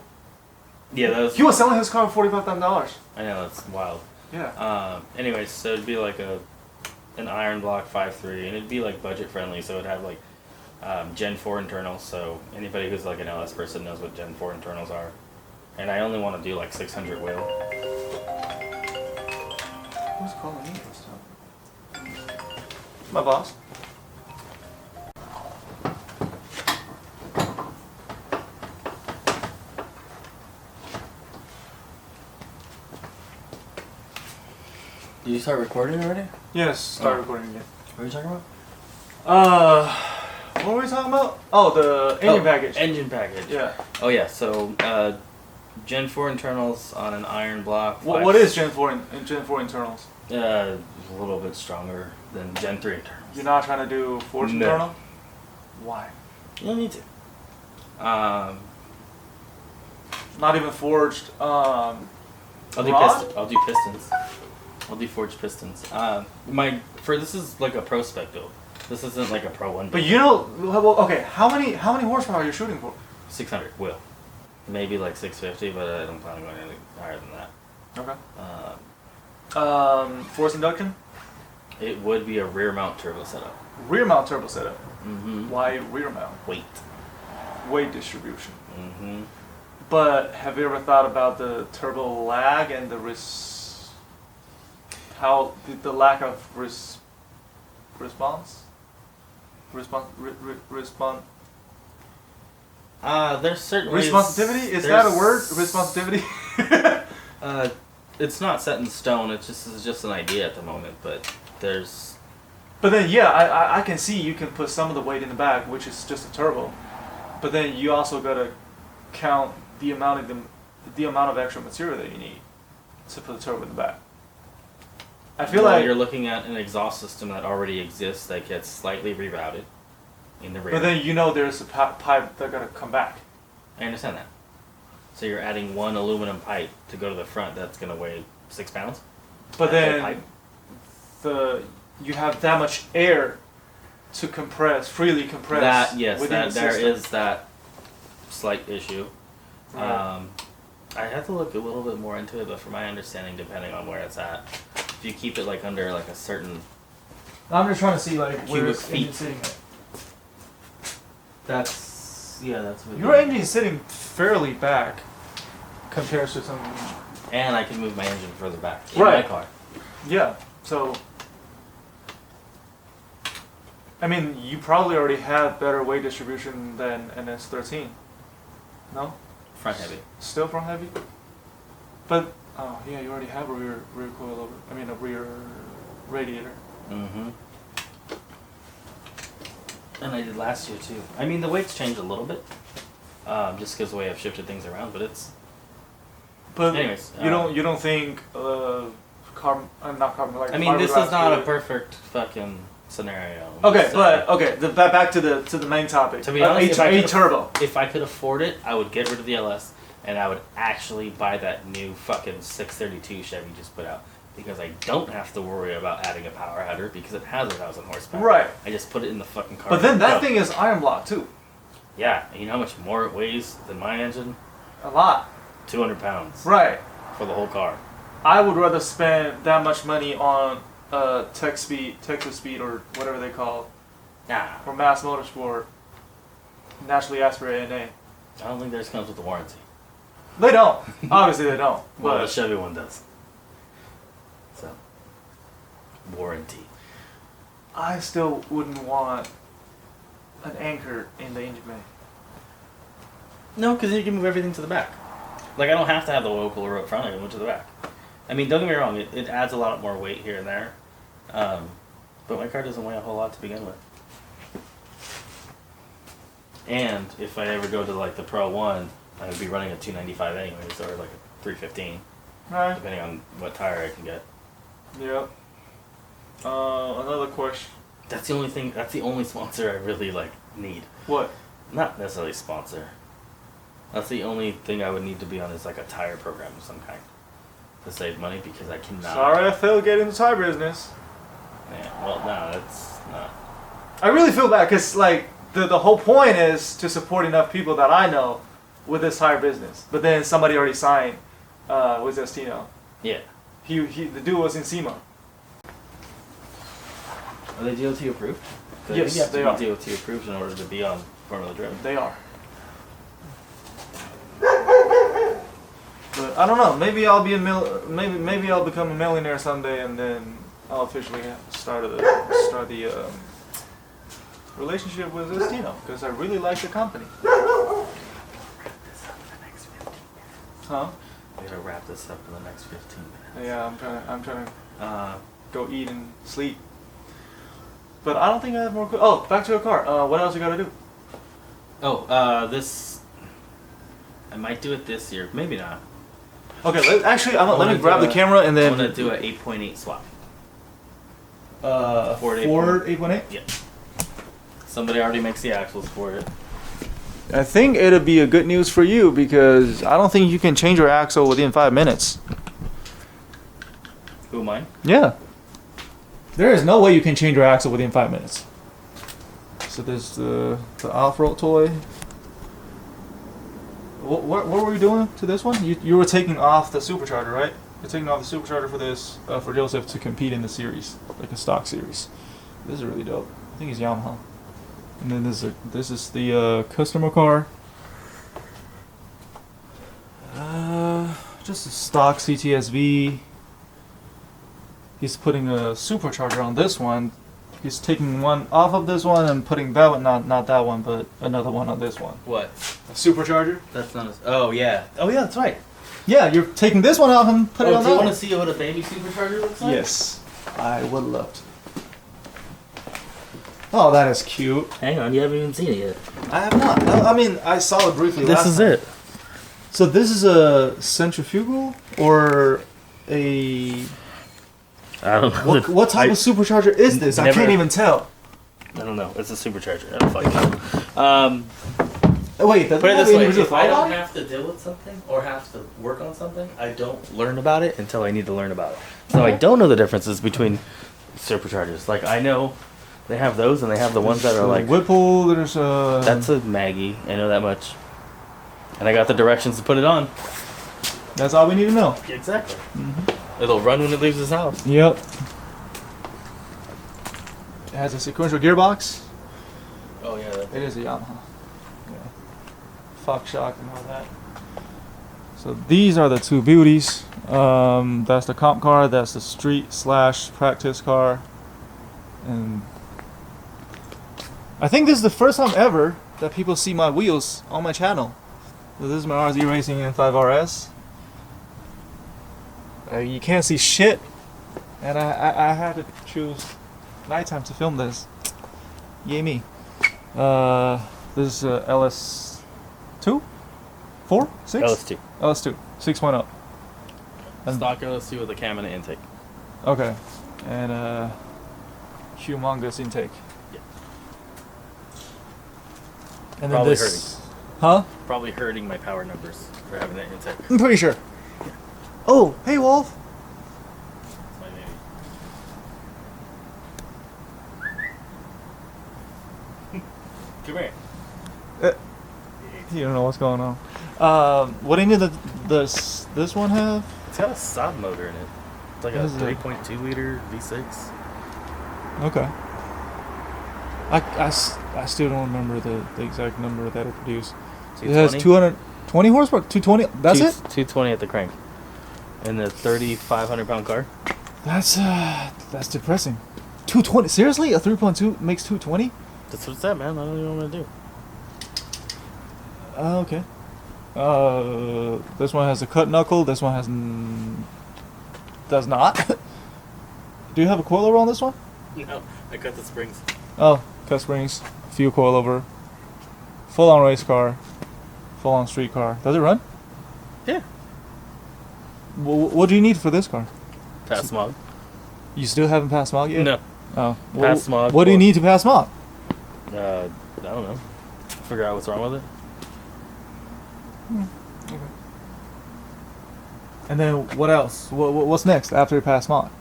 Yeah, that was. He was selling his car for $45,000. I know, that's wild. Yeah. Anyways, so it'd be like an iron block 5.3, and it'd be like budget friendly. So it'd have like Gen 4 internals. So anybody who's like an LS person knows what Gen 4 internals are. And I only want to do like 600 wheel. Who's calling me this time? My boss. Did you start recording already? Yes, start Oh. recording again. What are you talking about? What were we talking about? Oh, the engine package. Engine package. Yeah. Oh yeah. So Gen 4 internals on an iron block. What is Gen 4 Gen 4 internals? A little bit stronger than Gen 3 internals. You're not trying to do forged No. internal? Why? You don't need to. Not even forged. I'll do Rod? I'll do pistons. I'll do forged pistons. This is like a pro spec build. This isn't like a pro one. But you know, well, okay. How many horsepower are you shooting for? 600 will, maybe like 650, but I don't plan on going any higher than that. Okay. Force induction, It would be a rear mount turbo setup. rear mount turbo setup. Mm-hmm. Why rear mount? Weight. Weight distribution. Mm-hmm. But have you ever thought about the turbo lag and the the lack of response? There's certain ways- Responsivity? Is that a word? there's- Responsivity? It's not set in stone. It's just an idea at the moment. But there's But then, yeah, I can see you can put some of the weight in the back, which is just a turbo. But then you also gotta count the amount of extra material that you need to put the turbo in the back. I feel like you're looking at an exhaust system that already exists that gets slightly rerouted. in the rear. But then you know there's a pipe that gotta come back. I understand that. So you're adding one aluminum pipe to go to the front that's going to weigh 6 pounds? But That whole then you have that much air to freely compress. Within the there system. is that slight issue. Right. I have to look a little bit more into it, but from my understanding, depending on where it's at, if you keep it like under like a certain I'm just trying to see like where cubic it's feet. sitting at. that's what Your engine is sitting fairly back compared to some. and I can move my engine further back in Right. my car. Yeah. So. I mean, you probably already have better weight distribution than an S13. No? Front heavy. Still front heavy? But oh yeah, you already have a rear coilover. I mean a rear radiator. Mm-hmm. And I did last year too. I mean, the weight's changed a little bit, just because the way I've shifted things around. But it's But anyways. you don't think not carbon like I mean, this is fiberglass not a would- perfect fucking scenario. Okay, Just, but okay, back to the main topic. To be honest, if I a could've- turbo. if I could afford it, I would get rid of the LS and I would actually buy that new fucking 632 Chevy just put out. Because I don't have to worry about adding a power header because it has 1,000 horsepower. Right. I just put it in the fucking car. But then that Go. thing is iron block too. Yeah, and you know how much more it weighs than my engine? A lot. 200 pounds Right. for the whole car. I would rather spend that much money on Texas Speed, or whatever they call it, Nah, or Mass Motorsport, naturally aspirated NA. I don't think theirs comes with the warranty. They don't. Obviously they don't. Well, the But Chevy one does. So, warranty. I still wouldn't want an anchor in the engine bay. No, because you can move everything to the back. Like, I don't have to have the oil cooler up front, I can move it to the back. I mean, don't get me wrong, it adds a lot more weight here and there. But my car doesn't weigh a whole lot to begin with. And if I ever go to, like, the Pro 1, I would be running a 295 anyways, or like a 315, Right. depending on what tire I can get. Yep. Another question. That's the only thing, that's the only sponsor I really, like, need. What? Not necessarily sponsor. That's the only thing I would need to be on is like a tire program of some kind to save money because I cannot. Sorry I failed getting into tire business. Yeah, well, no, that's not. I really feel bad because like the whole point is to support enough people that I know with this tire business. But then somebody already signed with Zestino. Yeah. The dude was in SEMA. Are they DOT approved? 'Cause Yes, I think they you are. have to be DOT approved in order to be on Formula Driven. They are. But I don't know. Maybe I'll be maybe I'll become a millionaire someday, and then I'll officially start the relationship with Zestino because I really like the company. Huh? We gotta wrap this up in the next 15 minutes. Yeah, I'm trying to go eat and sleep. But I don't think I have more. Oh, back to a car. What else you gotta do? This. I might do it this year. Maybe not. Okay, let wanna me grab do the camera and I'm then. gonna do an 8.8 swap. Ford 818. Yeah. Somebody already makes the axles for it. I think it'll be a good news for you because I don't think you can change your axle within 5 minutes. Who, mine? Yeah. There is no way you can change your axle within 5 minutes. So there's the off-road toy. What were you doing to this one? You were taking off the supercharger, right? You're taking off the supercharger for this for Joseph to compete in the series, like a stock series. This is really dope. I think it's Yamaha. And then this is the customer car. Just a stock CTSV. He's putting a supercharger on this one. He's taking one off of this one and putting that one, not that one, but another one on this one. What? A supercharger? That's not. Oh yeah. Oh yeah, that's right. Yeah, you're taking this one off and putting it on Do that you one. want to see what a baby supercharger looks like? Yes, I would love to. Oh, that is cute. Hang on, you haven't even seen it yet. I have not. I mean, I saw it briefly last time. it. So this is a centrifugal or a I don't know. what type of supercharger is this? I Never- can't even tell. I don't know. It's a supercharger. I don't fucking know. Wait, doesn't Put it have this the way: individual if I don't throttle? have to deal with something or have to work on something, I don't learn about it until I need to learn about it. So I don't know the differences between superchargers. Like I know they have those, and they have the ones that are like Whipple. There's that's a Maggie. I know that much, and I got the directions to put it on. That's all we need to know. Exactly. It'll run when it leaves his house. Yep. It has a sequential gearbox. Oh yeah. It is a Yamaha. Yeah. Fox shock and all that. So these are the two beauties. That's the comp car. That's the street / practice car. And I think this is the first time ever that people see my wheels on my channel. So this is my RZ Racing N5 RS. You can't see shit, and I had to choose nighttime to film this. Yay me. This is LS2? 4? 6? LS2. LS2. 6.0. Stock LS2 with a cam and an intake. Okay. And humongous intake. Yeah. And then Probably this. Huh? Probably hurting my power numbers for having that intake. I'm pretty sure. Oh, hey Wolf. That's my baby. Come here. You don't know what's going on. What do you need this one have? It's got a Saab motor in it. It's like a What is it? 3.2 liter V6. Okay. I still don't remember the exact number that it produced. It has 220 horsepower. 220. That's it. 220 at the crank. In the 3,500 pound car. That's depressing. 220. Seriously, a 3.2 makes 220? That's what it's at, man. I don't even know what to do. Okay. This one has a cut knuckle. This one does not. Do you have a coilover on this one? No, I cut the springs. Oh, cut springs, few coilover, full on race car, full on street car. Does it run? Yeah. What do you need for this car? Pass smog. You still haven't passed smog yet? No. Oh. Pass smog. What do you need to pass smog? I don't know. Figure out what's wrong with it. Okay. And then what else? What's next after you pass smog?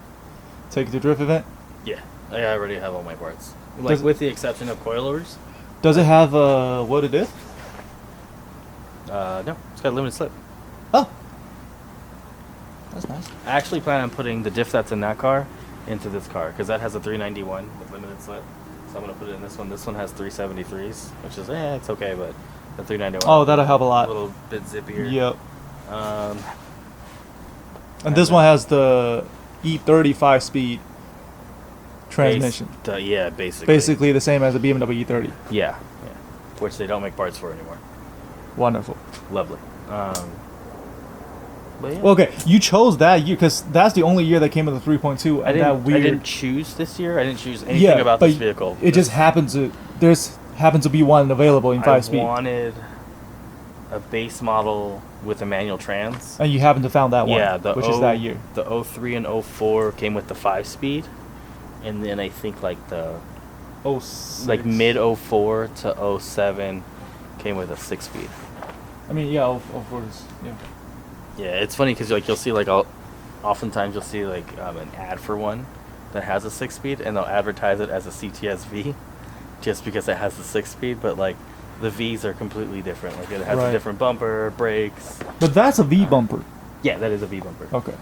Take it to drift event? Yeah. I already have all my parts. Does Like it- with the exception of coilovers. Does it have what it is? No. It's got limited slip. Oh. That's nice. I actually plan on putting the diff that's in that car into this car because that has a 391 with limited slip. So I'm gonna put it in this one. This one has 373s, which is it's okay, but the 391. Oh, that'll help a a lot. little bit zippier. Yep. Um, And this one has the E30 5-speed transmission. Yeah, basically. Basically the same as the BMW E30. Yeah, yeah. Which they don't make parts for anymore. Wonderful. Lovely. But yeah. Well, okay, you chose that year because that's the only year that came with the 3.2. I And that didn't. weird. I didn't choose this year. I didn't choose anything about this vehicle. It just happens to happens to be one available in 5-speed, I wanted a base model with a manual trans. and you happen to found that one. Yeah, which is that year. The 03 and 04 came with the 5-speed, and then I think like the Oh, like mid 04 to 07 came with a 6-speed. I mean, yeah, of course, yeah. Yeah, it's funny because like you'll see like oftentimes you'll see like an ad for one that has a 6-speed, and they'll advertise it as a CTS-V, just because it has the 6-speed. But like the V's are completely different. Like it has Right. a different bumper, brakes. But that's a V bumper. Yeah, that is a V bumper. Okay.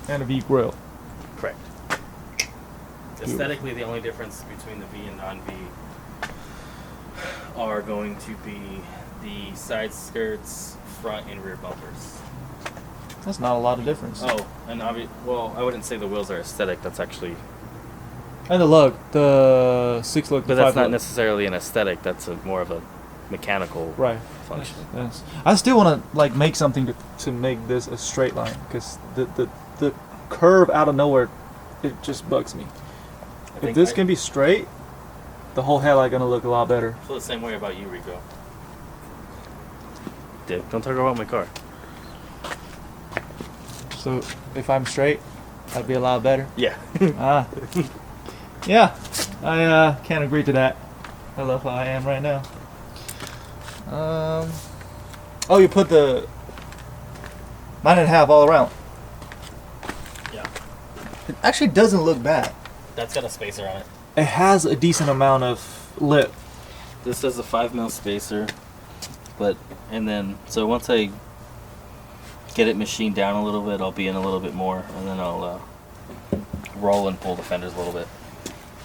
And a V grill. Correct. Aesthetically, the only difference between the V and non-V are going to be the side skirts, front and rear bumpers. That's not a lot of difference. Oh, and well, I wouldn't say the wheels are aesthetic. That's actually, And the lug, the 6 lug, but the that's 5 not lug. necessarily an aesthetic. That's more of a mechanical Right. function. Yes. I still want to like make something to make this a straight line because the curve out of nowhere, it just bugs me. If think this I- can be straight, the whole headlight gonna look a lot better. I feel the same way about you, Rico. Dude, don't talk about my car. So if I'm straight, I'd be a lot better. Yeah. Ah. Yeah. I can't agree to that. I love how I am right now. Oh, you put the 9.5 all around. Yeah. It actually doesn't look bad. That's got a spacer on it. It has a decent amount of lip. This has a 5mm spacer, and then so once I get it machined down a little bit, I'll be in a little bit more, and then I'll roll and pull the fenders a little bit.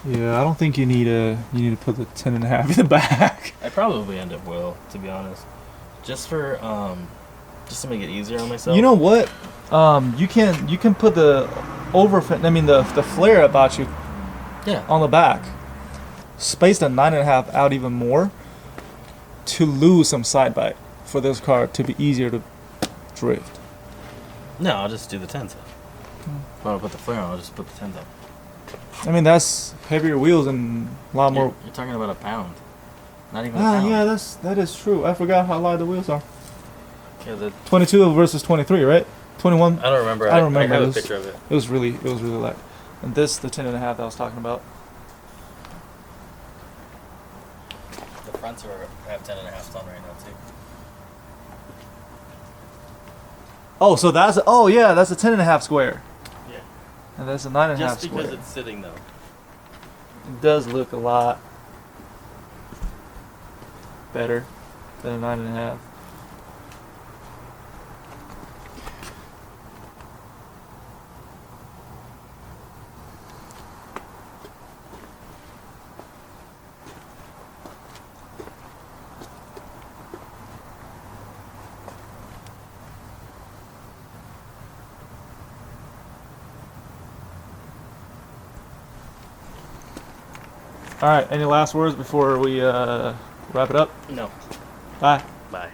Yeah, I don't think you need to put the 10.5 in the back. I probably end up will, to be honest, just to make it easier on myself. You know what? You can put the the flare about you Yeah. on the back. Space the 9.5 out even more to lose some side bite for this car to be easier to drift. No, I'll just do the 10s up. If I want to put the flare on, I'll just put the 10s up. I mean, that's heavier wheels and a lot more. You're talking about a pound. Not even a pound. Yeah, that is true. I forgot how light the wheels are. Yeah, the 22 versus 23, right? 21. I don't remember. I don't remember. I have It was- a picture of it. It was really light. And this, the 10.5 that I was talking about. The fronts have 10.5s on right now too. Oh, so that's that's a 10.5 square, Yeah. and that's a 9.5 Just square. because it's sitting though. It does look a lot better than a 9.5. All right. Any last words before we wrap it up? No. Bye. Bye.